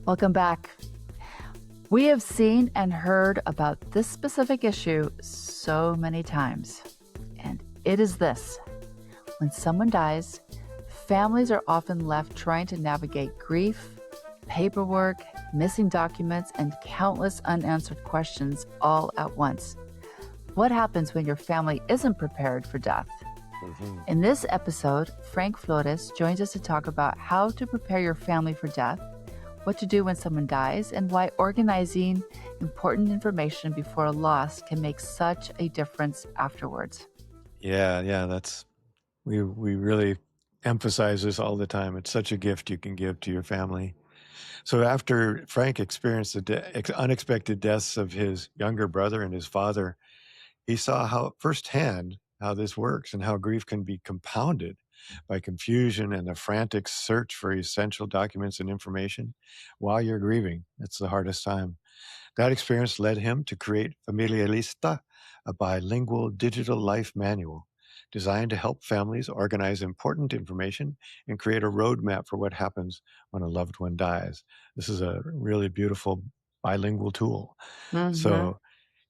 Welcome back. We have seen and heard about this specific issue so many times, and it is this. When someone dies, families are often left trying to navigate grief, paperwork, missing documents, and countless unanswered questions all at once. What happens when your family isn't prepared for death? In this episode, Frank Flores joins us to talk about how to prepare your family for death, what to do when someone dies, and why organizing important information before a loss can make such a difference afterwards. Yeah, we really emphasize this all the time. It's such a gift you can give to your family. So after Frank experienced the unexpected deaths of his younger brother and his father, he saw how firsthand how this works and how grief can be compounded by confusion and a frantic search for essential documents and information while you're grieving. It's the hardest time. That experience led him to create Familia Lista, a bilingual digital life manual designed to help families organize important information and create a roadmap for what happens when a loved one dies. This is a really beautiful bilingual tool. So,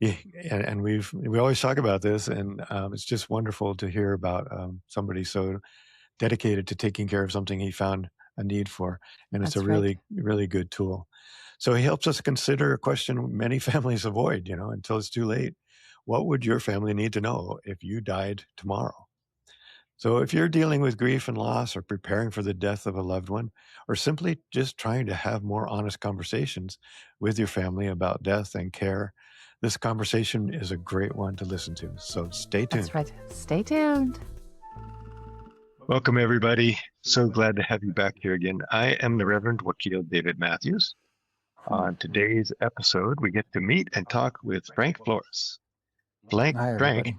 yeah, and we always talk about this, and it's just wonderful to hear about somebody so dedicated to taking care of something he found a need for, and it's That's a really, really good tool. So he helps us consider a question many families avoid, until it's too late. What would your family need to know if you died tomorrow? So if you're dealing with grief and loss or preparing for the death of a loved one, or simply just trying to have more honest conversations with your family about death and care, this conversation is a great one to listen to. So stay tuned. That's right. Stay tuned. Welcome, everybody. So glad to have you back here again. I am the Reverend Wakil David Matthews. On today's episode, we get to meet and talk with Frank Flores. Frank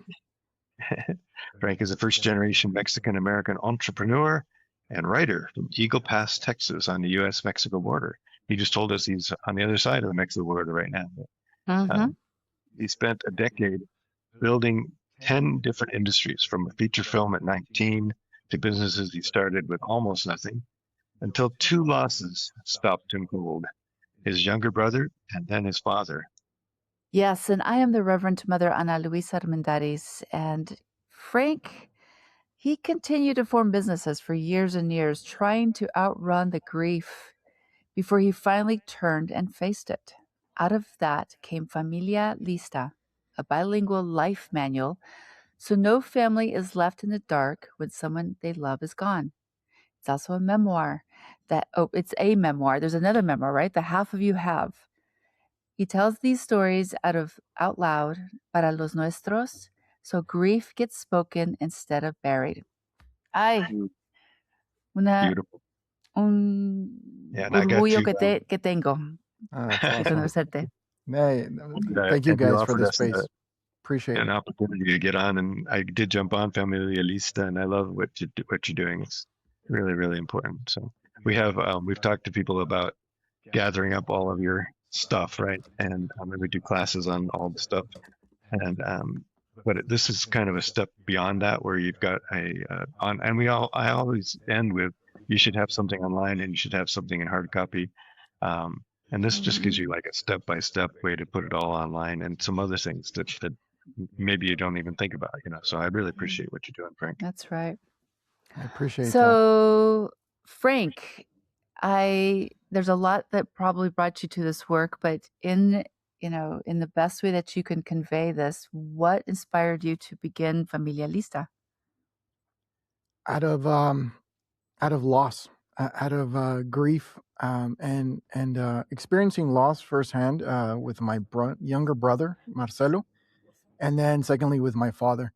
is a first-generation Mexican-American entrepreneur and writer from Eagle Pass, Texas, on the U.S.-Mexico border. He just told us he's on the other side of the Mexico border right now. He spent a decade building 10 different industries, from a feature film at 19 to businesses he started with almost nothing, until two losses stopped him cold: his younger brother and then his father. Yes, and I am the Reverend Mother Ana Luisa Armendariz, and Frank, he continued to form businesses for years and years, trying to outrun the grief before he finally turned and faced it. Out of that came Familia Lista, a bilingual life manual, so no family is left in the dark when someone they love is gone. It's also a memoir it's a memoir. There's another memoir, right? The Half of You Have. He tells these stories out loud, para los nuestros, so grief gets spoken instead of buried. Ay, Beautiful. Un orgullo que tengo de conocerte. Hey, thank you guys for the space. Appreciate an opportunity to get on, and I did jump on Familia Lista, and I love what you're doing. It's really, really important. So we've talked to people about gathering up all of your stuff, right? And we do classes on all the stuff, and but this is kind of a step beyond that, where you've got I always end with, you should have something online and you should have something in hard copy. And this just gives you like a step-by-step way to put it all online, and some other things that maybe you don't even think about, So I really appreciate what you're doing, Frank. That's right. I appreciate that. So, Frank, there's a lot that probably brought you to this work, but in the best way that you can convey this, what inspired you to begin Familia Lista? Out of loss, out of grief, and experiencing loss firsthand with my younger brother, Marcelo, and then secondly with my father.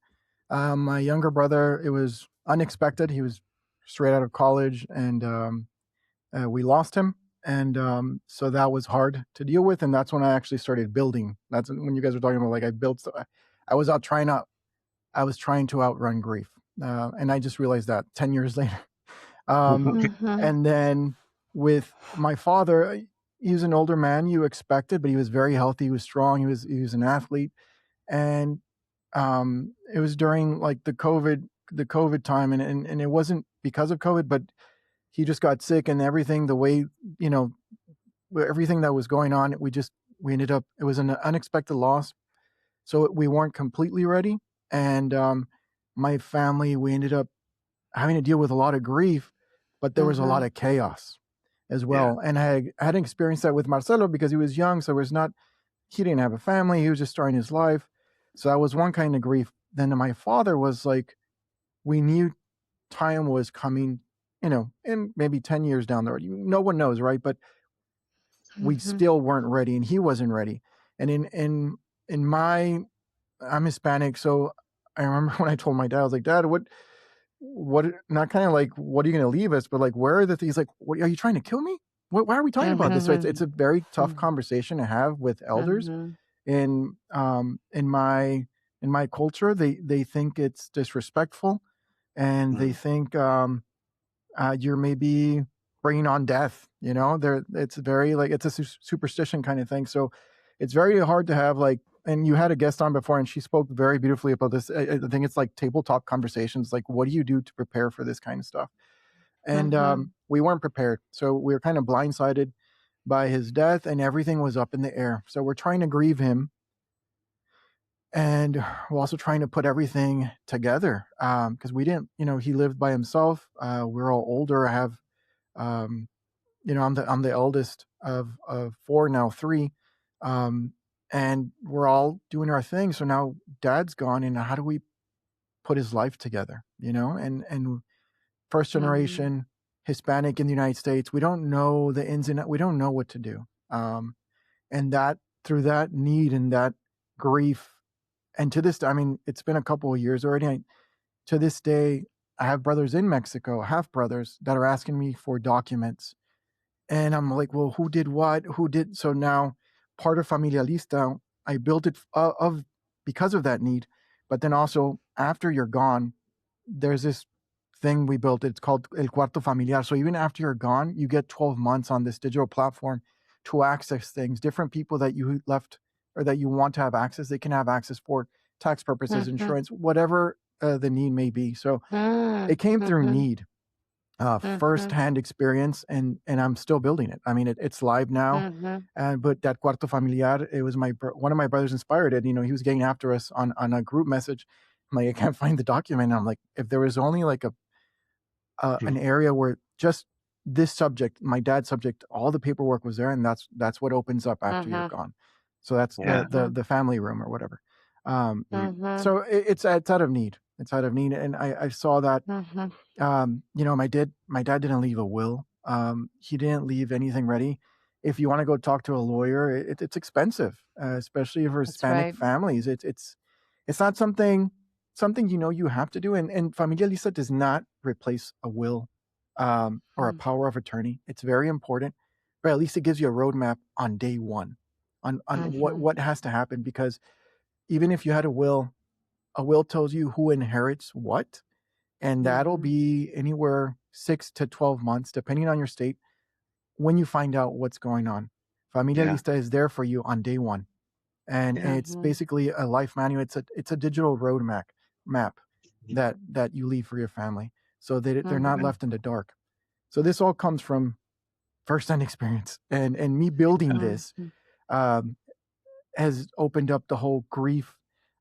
My younger brother, it was unexpected. He was straight out of college, and we lost him. And so that was hard to deal with. And that's when I actually started building. That's when you guys were talking about, like, I was trying to outrun grief. And I just realized that 10 years later. And then with my father, he was an older man, you expected, but he was very healthy. He was strong. He was an athlete. And it was during like the COVID time, and it wasn't because of COVID, but he just got sick, and everything, the way, everything that was going on, we ended up, it was an unexpected loss. So we weren't completely ready. And my family, we ended up having to deal with a lot of grief, but there was a lot of chaos as Yeah. well. And I hadn't experienced that with Marcelo because he was young. So he didn't have a family. He was just starting his life. So that was one kind of grief. Then my father was like, we knew time was coming, in maybe 10 years down the road. No one knows, right? But we still weren't ready, and he wasn't ready. And in my, I'm Hispanic, so I remember when I told my dad, I was like, Dad, what? Not kind of like, what are you going to leave us? But like, where are the things? Like, what are you trying to kill me? Why are we talking about this? So it's a very tough conversation to have with elders. In my culture, they think it's disrespectful, and they think you're maybe bringing on death. It's very like, it's a superstition kind of thing. So it's very hard to have like. And you had a guest on before, and she spoke very beautifully about this. I think it's like tabletop conversations. Like, what do you do to prepare for this kind of stuff? And we weren't prepared, so we were kind of blindsided by his death, and everything was up in the air. So we're trying to grieve him, and we're also trying to put everything together because we didn't. He lived by himself. We're all older. I have, I'm the eldest of four, now three, and we're all doing our thing. So now Dad's gone, and how do we put his life together? And first generation Hispanic in the United States, we don't know the ins and outs. We don't know what to do. And that, through that need and that grief, and to this, I mean, it's been a couple of years already. To this day, I have brothers in Mexico, half brothers, that are asking me for documents. And I'm like, well, who did what? Who did? So now part of Familia Lista, I built it because of that need. But then also, after you're gone, there's this thing we built. It's called El Cuarto Familiar. So even after you're gone, you get 12 months on this digital platform to access things. Different people that you left or that you want to have access, they can have access for tax purposes, insurance, whatever the need may be. So it came through need. First-hand experience, and I'm still building it. I mean, it's live now. But that Cuarto Familiar, it was one of my brothers inspired it. He was getting after us on a group message. I'm like, I can't find the document. And I'm like, if there was only like an area where just this subject, my dad's subject, all the paperwork was there, and that's what opens up after you're gone. So that's the family room or whatever. So it's out of need. It's out of need, and I saw that. My dad didn't leave a will. He didn't leave anything ready. If you want to go talk to a lawyer, it's expensive, especially for Hispanic families. It's not something you have to do. And Familia Lista does not replace a will or a power of attorney. It's very important, but at least it gives you a roadmap on day one on what has to happen. Because even if you had a will tells you who inherits what. And that'll be anywhere 6 to 12 months, depending on your state, when you find out what's going on. Familia Lista is there for you on day one. And it's basically a life manual. It's a digital map that you leave for your family. So they're not left in the dark. So this all comes from first-hand experience. And me building this has opened up the whole grief.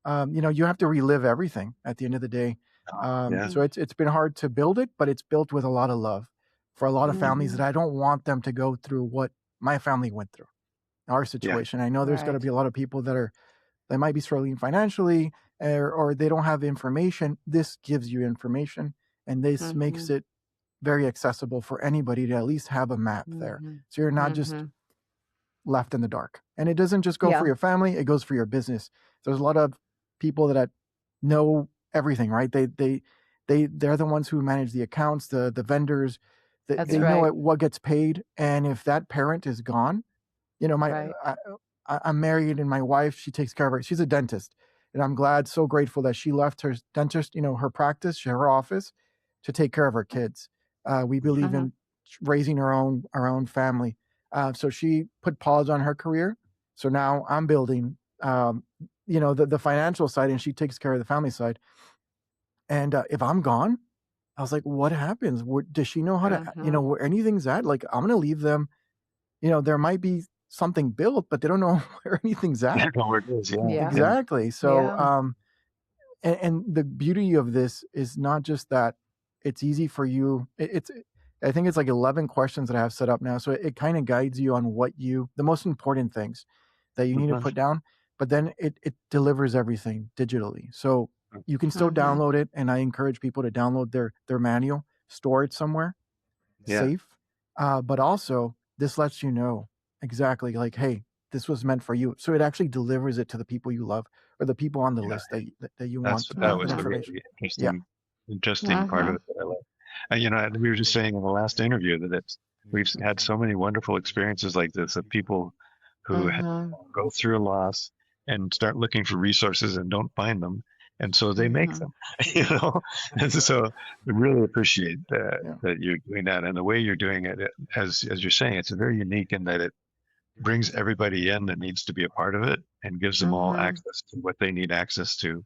You have to relive everything at the end of the day. So it's been hard to build it, but it's built with a lot of love for a lot of families that I don't want them to go through what my family went through, our situation. I know there's going to be a lot of people that might be struggling financially or they don't have information. This gives you information, and this makes it very accessible for anybody to at least have a map there. So you're not just left in the dark. And it doesn't just go for your family, it goes for your business. There's a lot of people that know everything, right? They're the ones who manage the accounts, the vendors. They know what gets paid. And if that parent is gone, I'm married, and my wife, she takes care of her. She's a dentist, and I'm so grateful that she left her dentist, her practice, her office, to take care of her kids. We believe in raising our own family. So she put pause on her career. So now I'm building, the financial side, and she takes care of the family side. And if I'm gone, I was like, what happens? Does she know how to, where anything's at? Like, I'm going to leave them there might be something built, but they don't know where anything's I at. don't know where it is. Yeah. Yeah. Exactly. So, Yeah. and the beauty of this is not just that it's easy for you. I think it's like 11 questions that I have set up now. So it kind of guides you on the most important things that you need to put down, but then it delivers everything digitally. So you can still download it. And I encourage people to download their manual, store it somewhere safe. But also this lets you know exactly like, hey, this was meant for you. So it actually delivers it to the people you love or the people on the list that you want That was the information. really interesting part of it that I like. And we were just saying in the last interview that we've had so many wonderful experiences like this of people who go through a loss and start looking for resources and don't find them, and so they make them. And so I really appreciate that you're doing that, and the way you're doing it, as you're saying, it's very unique in that it brings everybody in that needs to be a part of it and gives them all access to what they need access to.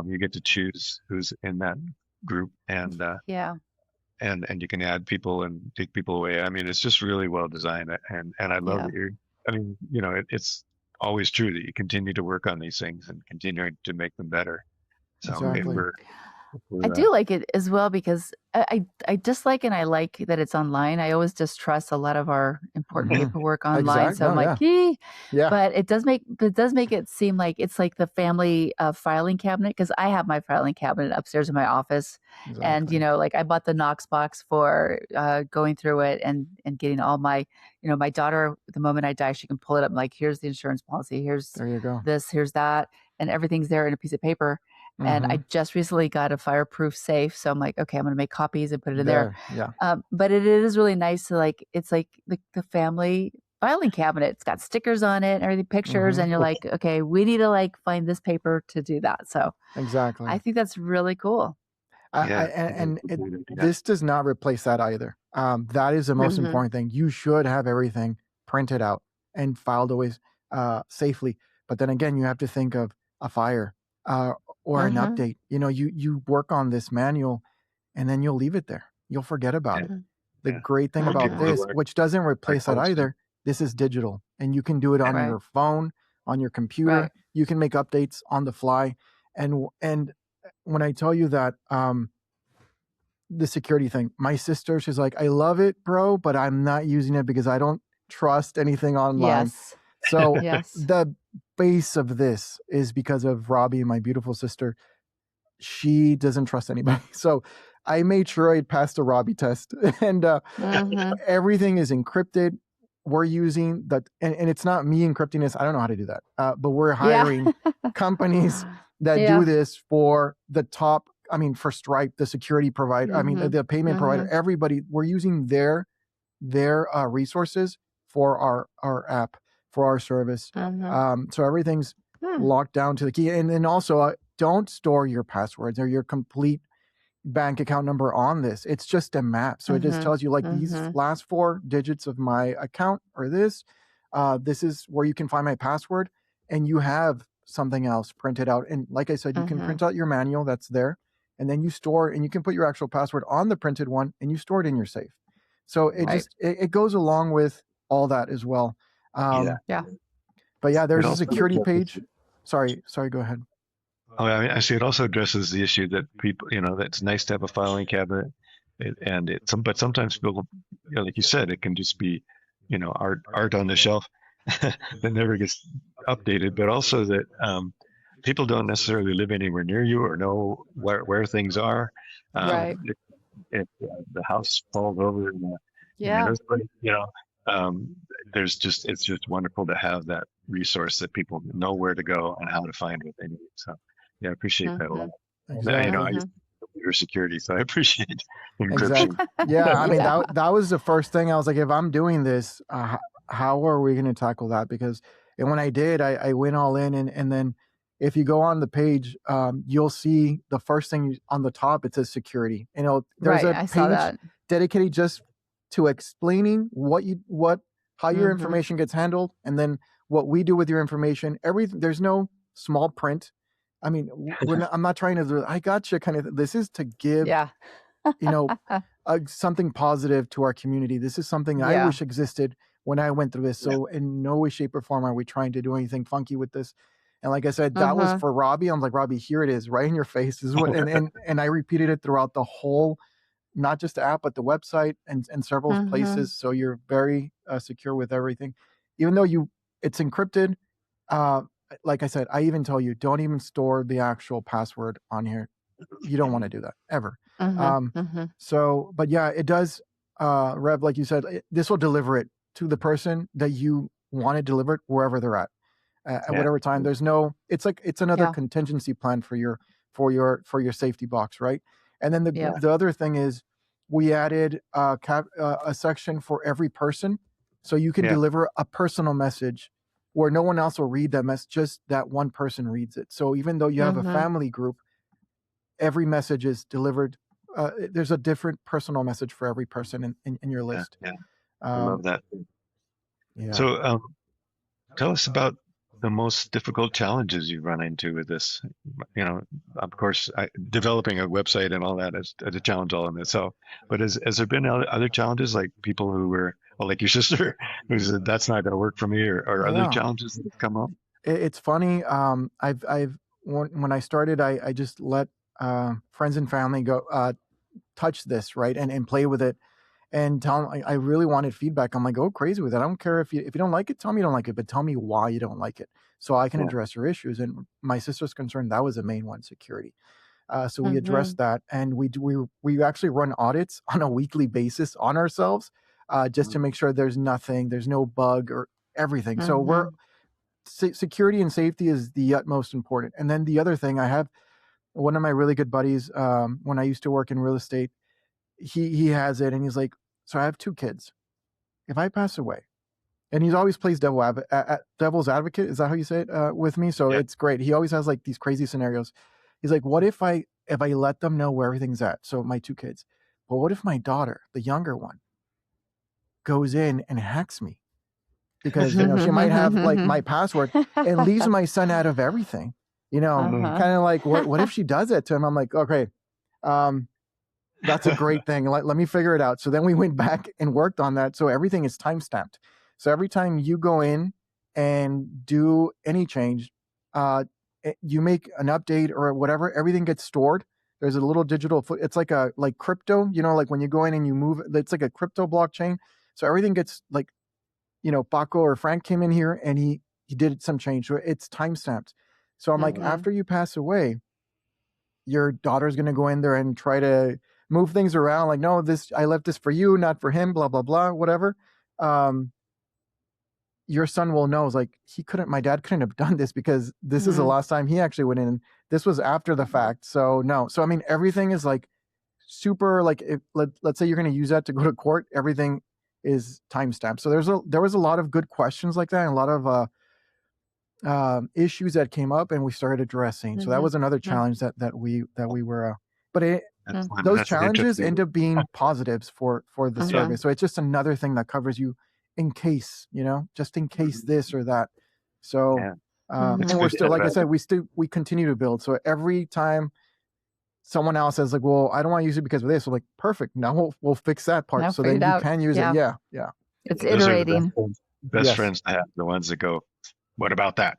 You get to choose who's in that group, and you can add people and take people away. I mean, it's just really well designed, and I love that it's always true that you continue to work on these things and continue to make them better. So Exactly. I do like it as well because I dislike and I like that it's online. I always distrust a lot of our important paperwork online. So I'm like, but it does make it seem like it's like the family filing cabinet, because I have my filing cabinet upstairs in my office. And like I bought the Knox box for going through it and getting all my, my daughter, the moment I die, she can pull it up. Like, here's the insurance policy, here's there you go, this, here's that, and everything's there in a piece of paper. And I just recently got a fireproof safe. So I'm like, okay, I'm going to make copies and put it in there. Yeah. But it is really nice to it's like the family filing cabinet. It's got stickers on it and everything, pictures. And you're like, okay, we need to find this paper to do that. So exactly. I think that's really cool. This does not replace that either. That is the most important thing. You should have everything printed out and filed away safely. But then again, you have to think of a fire or an update. You work on this manual and then you'll leave it there. You'll forget about it. The great thing about this, which doesn't replace that either, this is digital and you can do it on your phone, on your computer. You can make updates on the fly. And when I tell you that the security thing, my sister, she's like, I love it, bro, but I'm not using it because I don't trust anything online. Yes. So the base of this is because of Robbie, my beautiful sister. She doesn't trust anybody. So I made sure I passed the Robbie test and everything is encrypted. We're using that. And it's not me encrypting this. I don't know how to do that. But we're hiring companies that do this for the top. I mean, for Stripe, the security provider, I mean, the payment provider, everybody, we're using their resources for our app, for our service. So everything's locked down to the key. And then also don't store your passwords or your complete bank account number on this. It's just a map. So it just tells you these last 4 digits of my account or this is where you can find my password, and you have something else printed out. And like I said, you can print out your manual that's there, and then you store, and you can put your actual password on the printed one and you store it in your safe. So it goes along with all that as well. But there's a security page. Sorry, go ahead. Oh, I mean, I see. It also addresses the issue that people, that's nice to have a filing cabinet, but sometimes people, like you said, it can just be, art on the shelf that never gets updated. But also that people don't necessarily live anywhere near you or know where things are. If the house falls over, it's just wonderful to have that resource that people know where to go and how to find what they need. So I appreciate that a lot. Exactly. I use computer security, so I appreciate encryption. Yeah, I mean that was the first thing I was like, if I'm doing this, how are we going to tackle that? Because when I did, I went all in, and then if you go on the page, you'll see the first thing on the top, it says security. There's a page dedicated just to explaining how your information gets handled, and then what we do with your information. Everything. There's no small print. I mean, I'm not trying to. I gotcha. Kind of. This is to give, something positive to our community. This is something I wish existed when I went through this. Yeah. So in no way, shape, or form are we trying to do anything funky with this. And like I said, that was Mhm. for Robbie. I'm like, Robbie, here it is, right in your face. This is what, and I repeated it throughout the whole, not just the app, but the website and several Mhm. places. So you're very secure with everything, even though it's encrypted. Uh, like I said, I even tell you, don't even store the actual password on here. You don't want to do that ever. Mhm. Mhm. So, but yeah, it does, Rev, like you said, this will deliver it to the person that you want it delivered wherever they're at Yeah. whatever time. There's no, it's another Yeah. contingency plan for your safety box, right? And then Yeah. the other thing is we added a section for every person, so you can Yeah. deliver a personal message where no one else will read that message, just that one person reads it. So even though you have a Mhm. family group, every message is delivered. There's a different personal message for every person in your Yeah. list. Yeah. I love that. Yeah. So, tell us about the most difficult challenges you've run into with this. You know, of course, developing a website and all that is a challenge all in itself. But has there been other challenges, like people who were, well, like your sister, who said that's not going to work for me, or other Yeah. challenges that have come up? It's funny. I've when I started, I just let friends and family go touch this, right, and play with it, and tell them I really wanted feedback. I'm like, go crazy with it. I don't care if you don't like it, tell me you don't like it, but tell me why you don't like it, so I can Yeah. address your issues. And my sister's concerned that was the main one, security. So we addressed Mhm. that, and we actually run audits on a weekly basis on ourselves, just to make sure there's no bug or everything. So we're Mhm. security and safety is the utmost important. And then the other thing, I have one of my really good buddies, when I used to work in real estate, he has it, and he's like, so I have 2 kids. If I pass away, and he always plays devil's advocate. Is that how you say it with me? So Yeah. it's great. He always has like these crazy scenarios. He's like, what if I let them know where everything's at? So my 2 kids. But what if my daughter, the younger one, goes in and hacks me? Because she might have like my password and leaves my son out of everything. Uh-huh. Kind of like what if she does that to him? I'm like, okay, um, that's a great thing. Let me figure it out. So then we went back and worked on that. So everything is time stamped. So every time you go in and do any change, you make an update or whatever, everything gets stored. There's a little digital foot. It's like crypto, like when you go in and you move, it's like a crypto blockchain. So everything gets like, Paco or Frank came in here and he did some change. So it's time stamped. So I'm like, Mhm. after you pass away, your daughter's going to go in there and try to move things around. Like, no, I left this for you, not for him, blah, blah, blah, whatever. Um, your son will know. It's like, my dad couldn't have done this because this is the Mhm. last time he actually went in. This was after the fact. So no. So, I mean, everything is like super, like if let's say you're going to use that to go to court, everything is timestamped. So there was a lot of good questions like that, and a lot of issues that came up, and we started addressing. So that Mhm. was another Mhm. challenge that we were. But Mhm. those That's an challenges end interesting. up being positives for the Mhm. service. So it's just another thing that covers you in case, just in case this or that. So, Yeah, it's and we're Mhm. good to still, have like I that. said, we continue to build. So every time someone else says like, well, I don't want to use it because of this, we're like, perfect. Now we'll fix that part. Now So figure then it you out. can use it. Yeah. Yeah. Yeah. It's Those are the best iterating. friends. Best Yes. friends to have, the ones that go, "What about that?"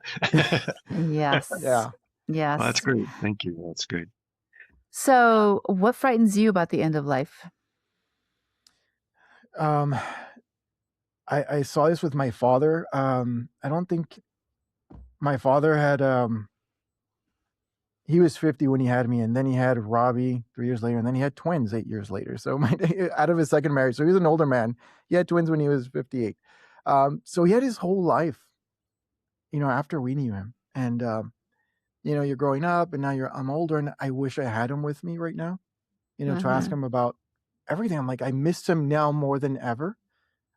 Yes. Yeah. Well, that's Yes. great. Thank you. That's good. So, what frightens you about the end of life? Um, I saw this with my father. I don't think my father had he was 50 when he had me, and then he had Robbie 3 years later, and then he had twins 8 years later. So out of his second marriage, so he was an older man. He had twins when he was 58. So he had his whole life, after we knew him, and you're growing up, and now I'm older, and I wish I had him with me right now, to ask Mhm. him about everything. I'm like, I miss him now more than ever.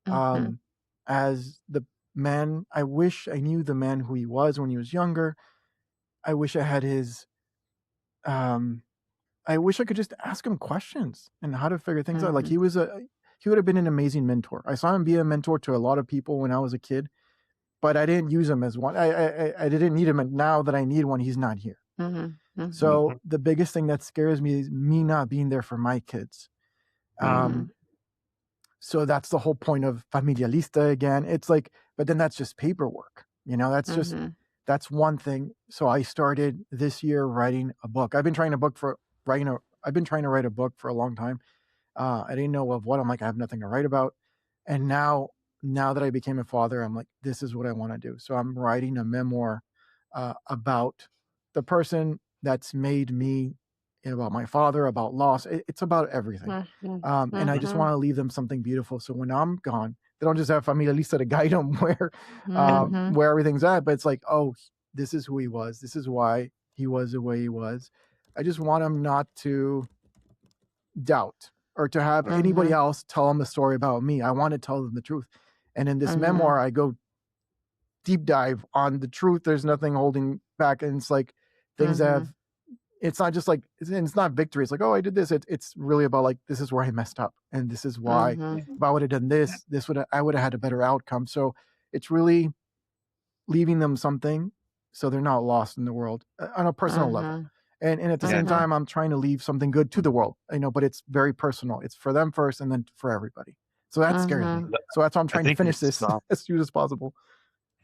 Mhm. As the man, I wish I knew the man who he was when he was younger. I wish I had his um I wish I could just ask him questions and how to figure things out. Like Mhm. he would have been an amazing mentor. I saw him be a mentor to a lot of people when I was a kid, but I didn't use him as one. I didn't need him, and now that I need one, he's not here. Mhm. Mhm. So Mhm. the biggest thing that scares me is me not being there for my kids. Um, Mhm. So that's the whole point of Familia Lista again. It's like, but then that's just paperwork. Mm-hmm. That's one thing. So I started this year writing a book. I've been trying to write a book for a long time. I didn't know of what. I'm like, I have nothing to write about. And now that I became a father, I'm like, this is what I want to do. So I'm writing a memoir about the person that's made me, about my father, about loss. It's about everything. And I just want to leave them something beautiful. So when I'm gone, they don't just have Familia Lista to guide them where everything's at, but it's like, oh, this is who he was. This is why he was the way he was. I just want him not to doubt or to have anybody else tell them the story about me. I want to tell them the truth. And in this memoir, I go deep dive on the truth. There's nothing holding back. And it's like things it's not just like, it's not victory. It's like, oh, I did this. It's really about like, this is where I messed up. And this is why if I would have done this, I would have had a better outcome. So it's really leaving them something so they're not lost in the world on a personal level. And at the same time, I'm trying to leave something good to the world, but it's very personal. It's for them first and then for everybody. So that scares me. So that's why I'm trying to finish this as soon as possible.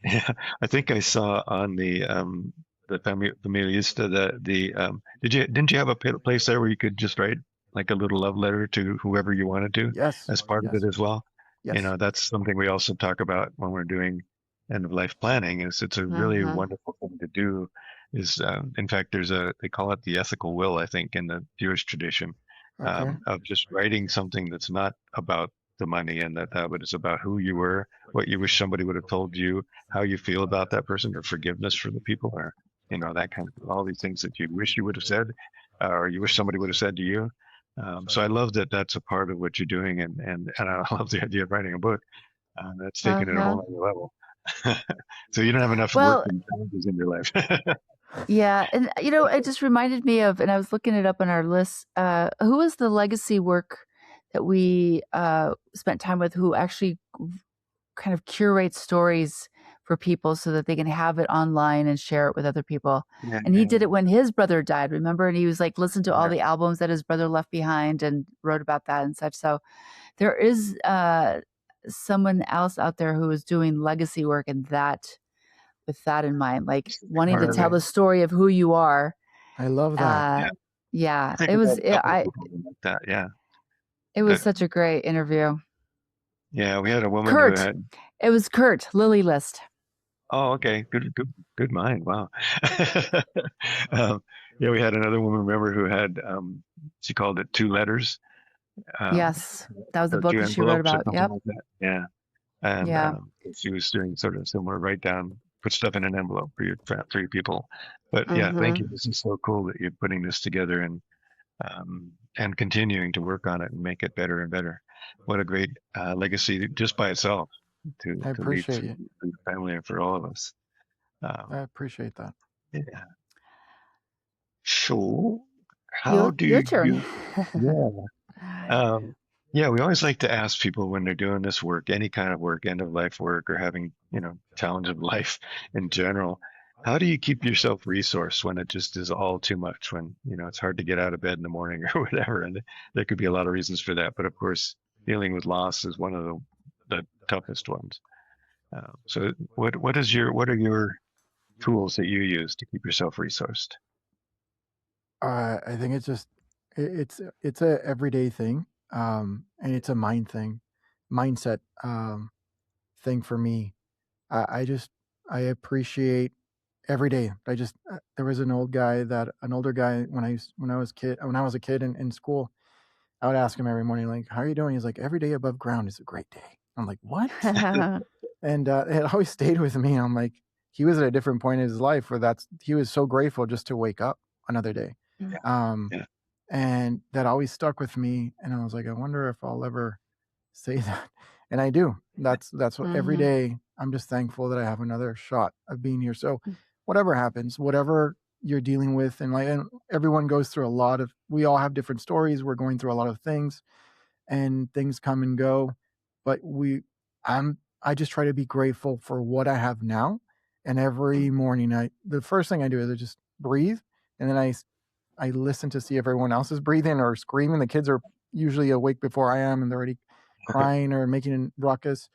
Yeah, I think I saw on the Familia Lista didn't you have a place there where you could just write like a little love letter to whoever you wanted to Yes. as part of it as well? Yes. That's something we also talk about when we're doing end of life planning. It's a really wonderful thing to do. In fact, they call it the ethical will, I think, in the Jewish tradition, of just writing something that's not about the money and but it's about who you were, what you wish somebody would have told you, how you feel about that person, or forgiveness for the people, or that kind of all these things that you wish you would have said, or you wish somebody would have said to you. So I love that that's a part of what you're doing, and I love the idea of writing a book. That's taken it a whole other level. So you don't have enough work and challenges in your life. Yeah, and it just reminded me of, and I was looking it up on our list. Who was the legacy work that we spent time with? Who actually kind of curates stories for people so that they can have it online and share it with other people. And he did it when his brother died, remember? And he was like, listened to all the albums that his brother left behind and wrote about that and such. So there is someone else out there who is doing legacy work and with that in mind, like wanting to tell the story of who you are. I love that. Yeah, it was. It was such a great interview. Yeah, we had a woman Kurt. who had. It was Kurt, Lily List. Oh, okay. Good mind. Wow. Yeah, we had another woman, remember, who had, she called it 2 letters. Yes, that was the book she wrote about. Yep. Like that. Yeah. And she was doing sort of similar, write down, put stuff in an envelope for your people. But yeah, thank you. This is so cool that you're putting this together and continuing to work on it and make it better and better. What a great legacy just by itself to leave for the family and for all of us. I appreciate that. Yeah. So how do your turn. Yeah, we always like to ask people when they're doing this work, any kind of work, end of life work, or having, challenge of life in general. How do you keep yourself resourced when it just is all too much, when, it's hard to get out of bed in the morning or whatever? And there could be a lot of reasons for that. But of course, dealing with loss is one of the toughest ones. So what are your tools that you use to keep yourself resourced? I think it's a everyday thing. And it's a mindset thing for me. I appreciate every day. There was an older guy when I was a kid in school. I would ask him every morning, like, how are you doing? He's like, every day above ground is a great day. I'm like, what? And it always stayed with me. I'm like, he was at a different point in his life where he was so grateful just to wake up another day. And that always stuck with me. And I was like, I wonder if I'll ever say that. And I do. That's what every day I'm just thankful that I have another shot of being here. So whatever happens, whatever you're dealing with, and everyone goes through we all have different stories. We're going through a lot of things, and things come and go. But I just try to be grateful for what I have now. And every morning, the first thing I do is I just breathe, and then I listen to see if everyone else is breathing or screaming. The kids are usually awake before I am, and they're already crying or making a ruckus,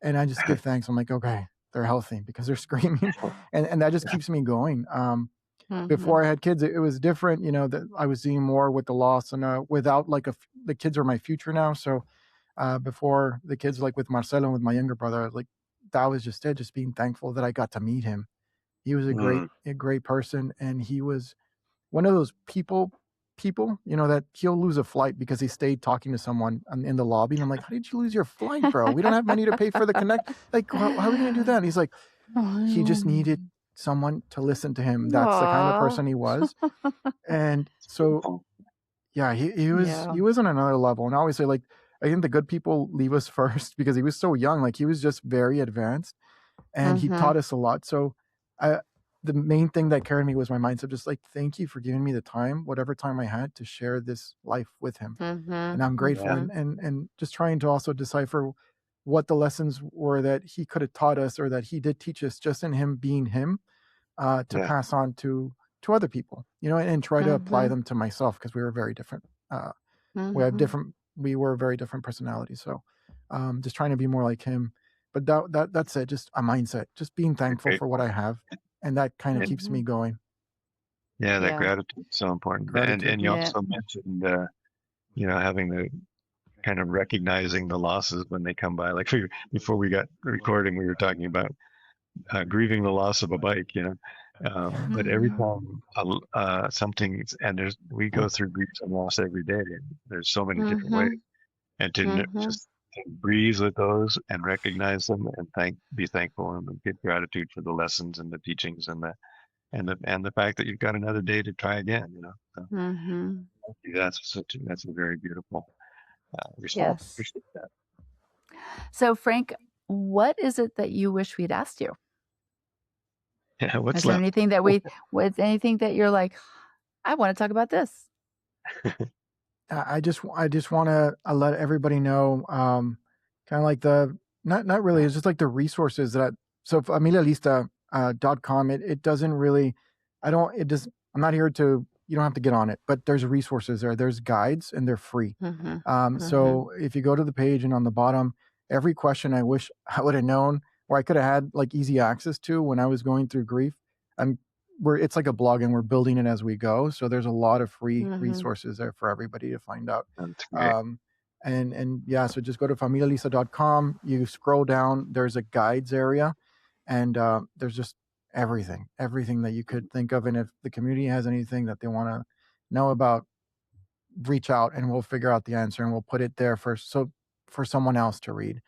and I just give thanks. I'm like, okay, they're healthy because they're screaming, and that just keeps me going. Before I had kids, it was different. That I was seeing more with the loss, and without like the kids are my future now. So before the kids, like with Marcelo and with my younger brother, like that was just it. Just being thankful that I got to meet him. He was a great person, and he was one of those people, that he'll lose a flight because he stayed talking to someone in the lobby. And I'm like, how did you lose your flight, bro? We don't have money to pay for the connect. Like, how are we going to do that? And he's like, he just needed someone to listen to him. That's the kind of person he was. And so, yeah, he was on another level. And I always say, like, I think the good people leave us first because he was so young. Like, he was just very advanced, and he taught us a lot. So the main thing that carried me was my mindset, just like, thank you for giving me the time, whatever time I had, to share this life with him. And I'm grateful. And just trying to also decipher what the lessons were that he could have taught us, or that he did teach us, just in him being him, to pass on to other people, and try to apply them to myself, because we were very different. We were very different personalities. So just trying to be more like him. But that's it. Just a mindset, just being thankful for what I have. And that kind of keeps me going. Yeah, that gratitude is so important. Gratitude. And you also mentioned, having the kind of recognizing the losses when they come by. Like before we got recording, we were talking about grieving the loss of a bike, but every time we go through grief and loss every day. And there's so many different ways, and to just breathe with those and recognize them, and be thankful and give gratitude for the lessons and the teachings and the fact that you've got another day to try again. So that's a very beautiful response. Yes. Appreciate that. So, Frank, what is it that you wish we'd asked you? Yeah, what's Is there left? anything that you're like, I want to talk about this? I just want to let everybody know, kind of like not really, it's just like the resources so familialista.com, it doesn't really, I'm not here to, you don't have to get on it, but there's resources there's guides, and they're free. So if you go to the page, and on the bottom, every question I wish I would have known, or I could have had like easy access to when I was going through grief, it's like a blog, and we're building it as we go. So there's a lot of free resources there for everybody to find out. That's great. And yeah, so just go to familialista.com. You scroll down, there's a guides area, and there's just everything that you could think of. And if the community has anything that they want to know about, reach out, and we'll figure out the answer, and we'll put it there for someone else to read.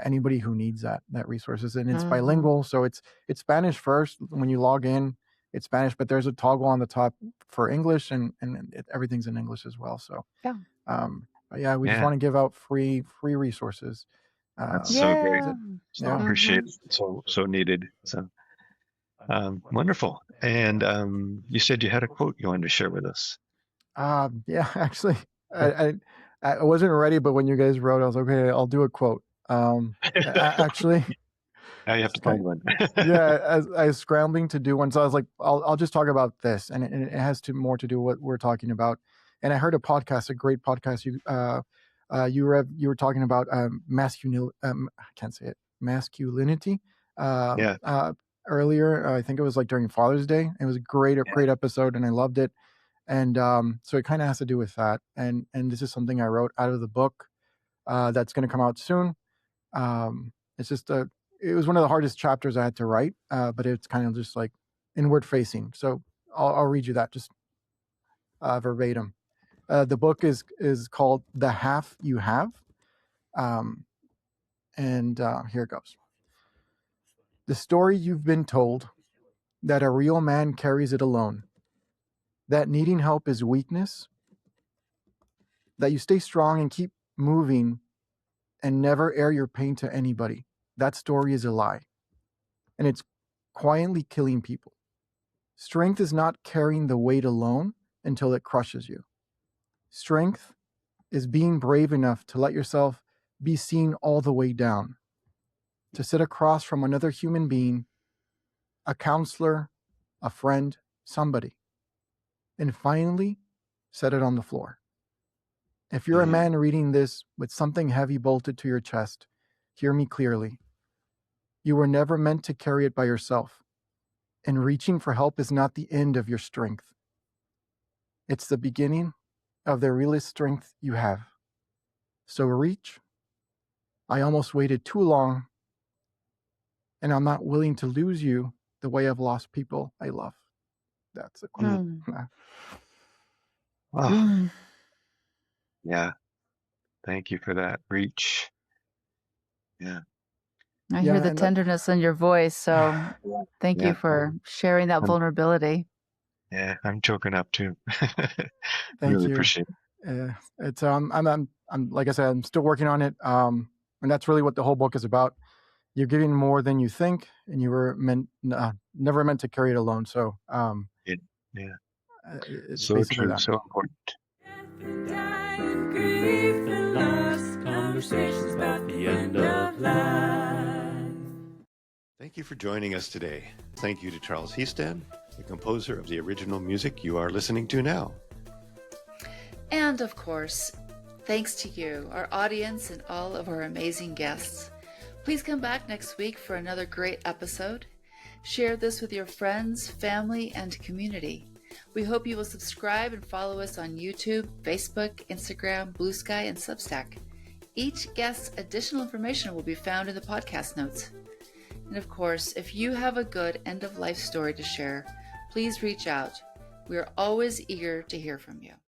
Anybody who needs that resources, and it's bilingual, so it's Spanish first. When you log in, it's Spanish, but there's a toggle on the top for English, and everything's in English as well. So but yeah, we just want to give out free resources. That's so great. So appreciated. So needed. So wonderful. And you said you had a quote you wanted to share with us. Yeah, actually, I wasn't ready, but when you guys wrote, I was like, okay, I'll do a quote. Actually, now you have to find one. Yeah, I was scrambling to do one, so I was like, I'll just talk about this, and it has more to do what we're talking about. And I heard a great podcast. You were talking about masculinity. I can't say it. Masculinity. Earlier, I think it was like during Father's Day. It was a great episode, and I loved it. And so it kind of has to do with that. And this is something I wrote out of the book that's going to come out soon. It's just it was one of the hardest chapters I had to write, but it's kind of just like inward facing. So I'll read you that just verbatim. The book is called The Half You Have. And here it goes. The story you've been told, that a real man carries it alone, that needing help is weakness, that you stay strong and keep moving and never air your pain to anybody, that story is a lie. And it's quietly killing people. Strength is not carrying the weight alone until it crushes you. Strength is being brave enough to let yourself be seen all the way down, to sit across from another human being, a counselor, a friend, somebody, and finally set it on the floor. If you're a man reading this with something heavy bolted to your chest, hear me clearly. You were never meant to carry it by yourself, and reaching for help is not the end of your strength. It's the beginning of the realest strength you have. So reach. I almost waited too long, and I'm not willing to lose you the way I've lost people I love. That's a quote. Oh, yeah. Thank you for that. Reach. Yeah. I hear Yeah, the and that, tenderness in your voice. So thank you Yeah. for sharing that I'm, vulnerability. yeah. I'm choking up too. thank Really you. appreciate it. It's I'm like I said, I'm still working on it. And that's really what the whole book is about. You're giving more than you think, and you were never meant to carry it alone. So, Yeah. it's So basically true. that. So important. Grief and loss, conversations about the end of life. Thank you for joining us today. Thank you to Charles Heaston, the composer of the original music you are listening to now. And of course, thanks to you, our audience, and all of our amazing guests. Please come back next week for another great episode. Share this with your friends, family, and community. We hope you will subscribe and follow us on YouTube, Facebook, Instagram, Blue Sky, and Substack. Each guest's additional information will be found in the podcast notes. And of course, if you have a good end-of-life story to share, please reach out. We are always eager to hear from you.